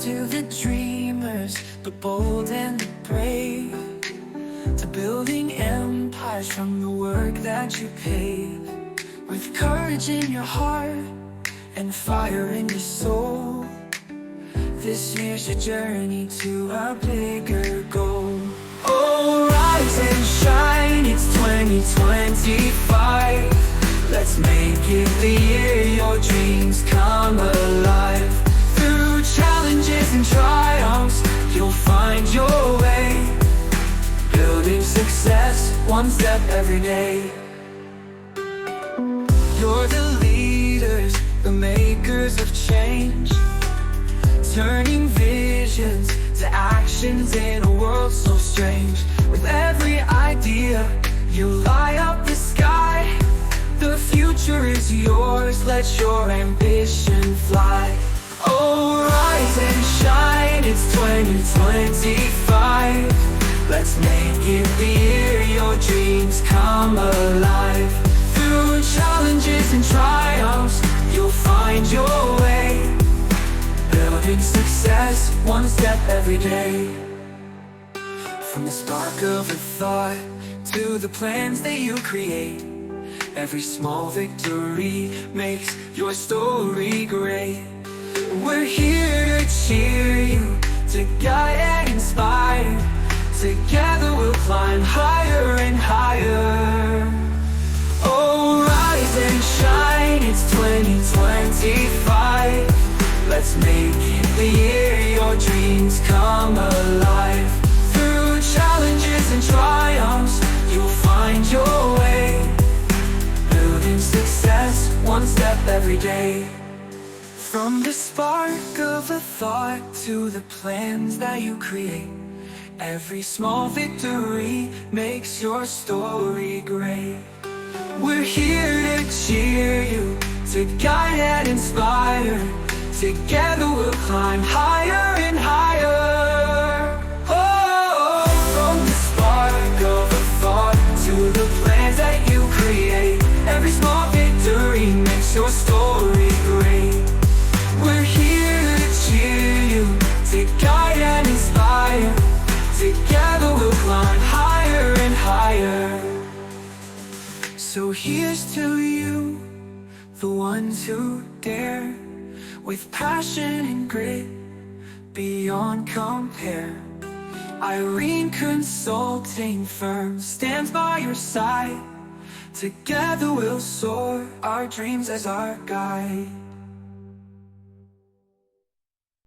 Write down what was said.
to the dreamers, the bold and the brave, to building empires from the work that you pave. With courage in your heart and fire in your soul, this year's your journey to a bigger goal. Oh, rise and shine, it's 2025. Let's make it the year your dreams come alive. Through challenges and triumphs, you'll find your way, building success one step every day. You're the leaders, the makers of change, turning visions to actions in a world so strange. With every idea, you light up the sky. The future is yours, let your ambition fly. Oh, rise and shine, it's 2025. Let's make it the year your dreams come alive. Through challenges and triumphs, you'll find your way, building success one step every day. From the spark of a thought to the plans that you create, every small victory makes your story great. We're here to cheer you, to guide and inspire. Together we'll climb higher and higher. Oh, rise and shine, it's 2025. Let's make it the year your dreams come alive. Through challenges and triumphs, you'll find your way, building success one step every day. From the spark of a thought to the plans that you create, every small victory makes your story great. We're here to cheer you, to guide and inspire. Together we'll climb higher and higher. Oh, from the spark of a thought to the plans that you create, every small victory makes your story great. We're here to cheer you, to guide and inspire. Together we'll climb higher and higher. So here's to you, the ones who dare, with passion and grit beyond compare. Irene Consulting Firm stands by your side. Together we'll soar, our dreams as our guide.